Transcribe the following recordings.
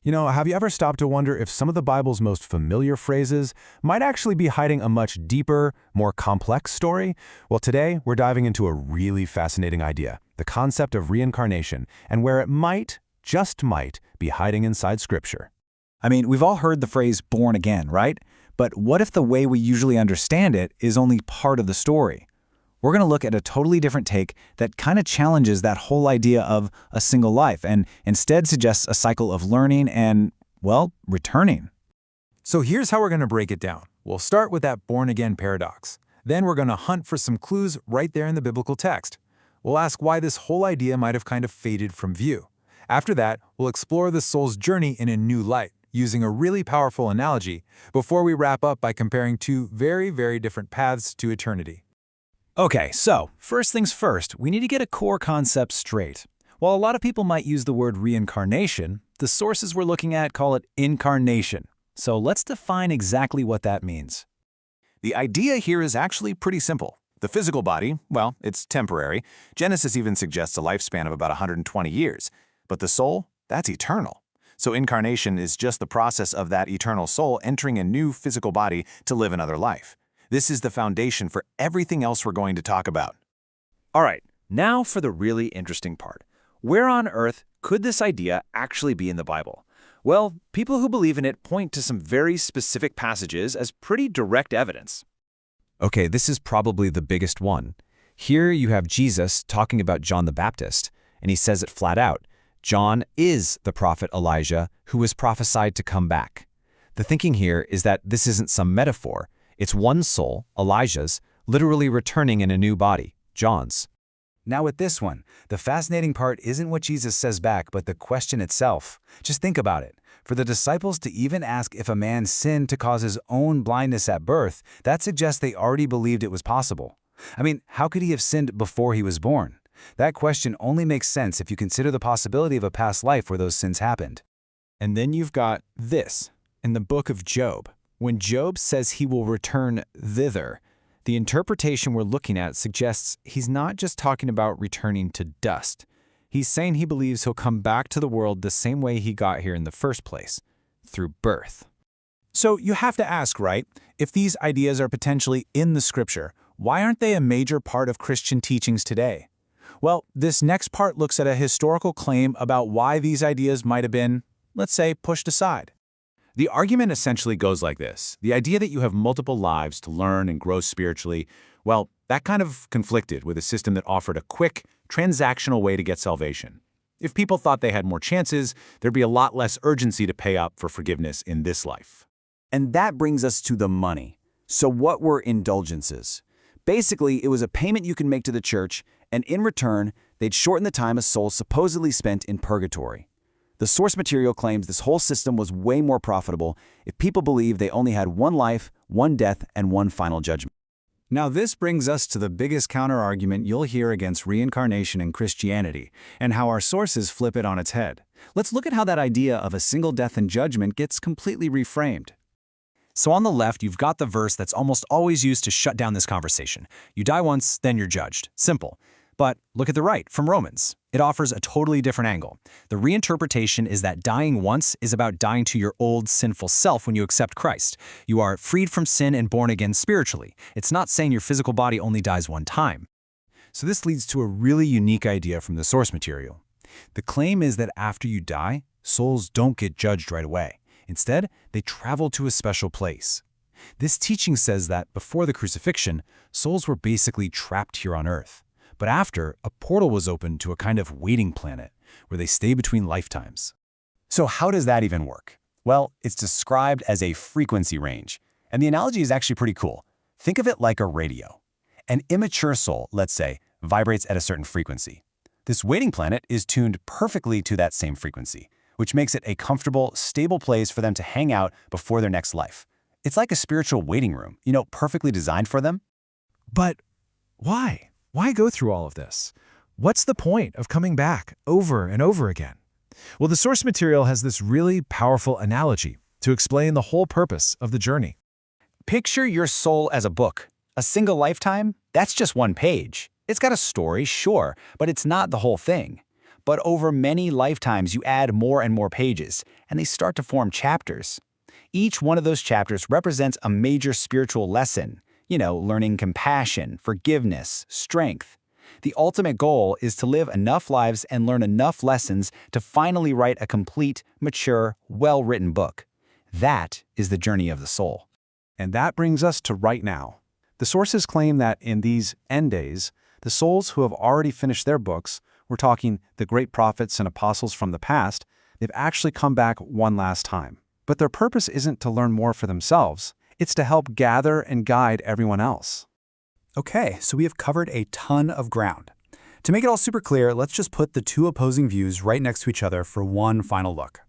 Have you ever stopped to wonder if some of the Bible's most familiar phrases might actually be hiding a much deeper, more complex story? Well, today we're diving into a really fascinating idea, the concept of reincarnation, and where it might, just might, be hiding inside Scripture. I mean, we've all heard the phrase born again, right? But what if the way we usually understand it is only part of the story? We're going to look at a totally different take that kind of challenges that whole idea of a single life and instead suggests a cycle of learning and, well, returning. So here's how we're going to break it down. We'll start with that born-again paradox. Then we're going to hunt for some clues right there in the biblical text. We'll ask why this whole idea might have kind of faded from view. After that, we'll explore the soul's journey in a new light, using a really powerful analogy, before we wrap up by comparing two very, very different paths to eternity. Okay, so first things first, we need to get a core concept straight. While a lot of people might use the word reincarnation, the sources we're looking at call it incarnation. So let's define exactly what that means. The idea here is actually pretty simple. The physical body, well, it's temporary. Genesis even suggests a lifespan of about 120 years. But the soul, that's eternal. So incarnation is just the process of that eternal soul entering a new physical body to live another life. This is the foundation for everything else we're going to talk about. All right, now for the really interesting part. Where on earth could this idea actually be in the Bible? Well, people who believe in it point to some very specific passages as pretty direct evidence. Okay, this is probably the biggest one. Here you have Jesus talking about John the Baptist, and he says it flat out. John is the prophet Elijah who was prophesied to come back. The thinking here is that this isn't some metaphor. It's one soul, Elijah's, literally returning in a new body, John's. Now with this one, the fascinating part isn't what Jesus says back, but the question itself. Just think about it. For the disciples to even ask if a man sinned to cause his own blindness at birth, that suggests they already believed it was possible. I mean, how could he have sinned before he was born? That question only makes sense if you consider the possibility of a past life where those sins happened. And then you've got this, in the book of Job. When Job says he will return thither, the interpretation we're looking at suggests he's not just talking about returning to dust. He's saying he believes he'll come back to the world the same way he got here in the first place, through birth. So you have to ask, right? If these ideas are potentially in the Scripture, why aren't they a major part of Christian teachings today? Well, this next part looks at a historical claim about why these ideas might have been, let's say, pushed aside. The argument essentially goes like this. The idea that you have multiple lives to learn and grow spiritually, well, that kind of conflicted with a system that offered a quick, transactional way to get salvation. If people thought they had more chances, there'd be a lot less urgency to pay up for forgiveness in this life. And that brings us to the money. So what were indulgences? Basically, it was a payment you can make to the church, and in return, they'd shorten the time a soul supposedly spent in purgatory. The source material claims this whole system was way more profitable if people believed they only had one life, one death, and one final judgment. Now this brings us to the biggest counter-argument you'll hear against reincarnation in Christianity, and how our sources flip it on its head. Let's look at how that idea of a single death and judgment gets completely reframed. So on the left, you've got the verse that's almost always used to shut down this conversation. You die once, then you're judged. Simple. But look at the right, from Romans. It offers a totally different angle. The reinterpretation is that dying once is about dying to your old sinful self when you accept Christ. You are freed from sin and born again spiritually. It's not saying your physical body only dies one time. So this leads to a really unique idea from the source material. The claim is that after you die, souls don't get judged right away. Instead, they travel to a special place. This teaching says that before the crucifixion, souls were basically trapped here on earth. But after, a portal was opened to a kind of waiting planet where they stay between lifetimes. So how does that even work? Well, it's described as a frequency range, and the analogy is actually pretty cool. Think of it like a radio. An immature soul, let's say, vibrates at a certain frequency. This waiting planet is tuned perfectly to that same frequency, which makes it a comfortable, stable place for them to hang out before their next life. It's like a spiritual waiting room, perfectly designed for them. But why? Why go through all of this? What's the point of coming back over and over again? Well, the source material has this really powerful analogy to explain the whole purpose of the journey. Picture your soul as a book. A single lifetime? That's just one page. It's got a story, sure, but it's not the whole thing. but over many lifetimes you add more and more pages, and they start to form chapters. Each one of those chapters represents a major spiritual lesson, learning compassion, forgiveness, strength. The ultimate goal is to live enough lives and learn enough lessons to finally write a complete, mature, well-written book. That is the journey of the soul. And that brings us to right now. The sources claim that in these end days, the souls who have already finished their books, we're talking the great prophets and apostles from the past, they've actually come back one last time. But their purpose isn't to learn more for themselves, it's to help gather and guide everyone else. Okay, so we have covered a ton of ground. To make it all super clear, let's just put the two opposing views right next to each other for one final look.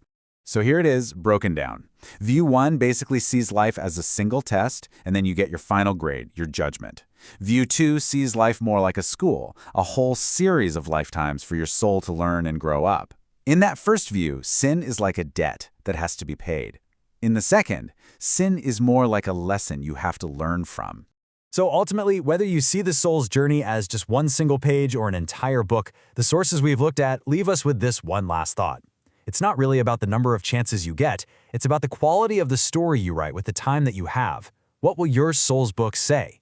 So here it is, broken down. View 1 basically sees life as a single test, and then you get your final grade, your judgment. View 2 sees life more like a school, a whole series of lifetimes for your soul to learn and grow up. In that first view, sin is like a debt that has to be paid. In the second, sin is more like a lesson you have to learn from. So ultimately, whether you see the soul's journey as just one single page or an entire book, the sources we've looked at leave us with this one last thought. It's not really about the number of chances you get, it's about the quality of the story you write with the time that you have. What will your soul's book say?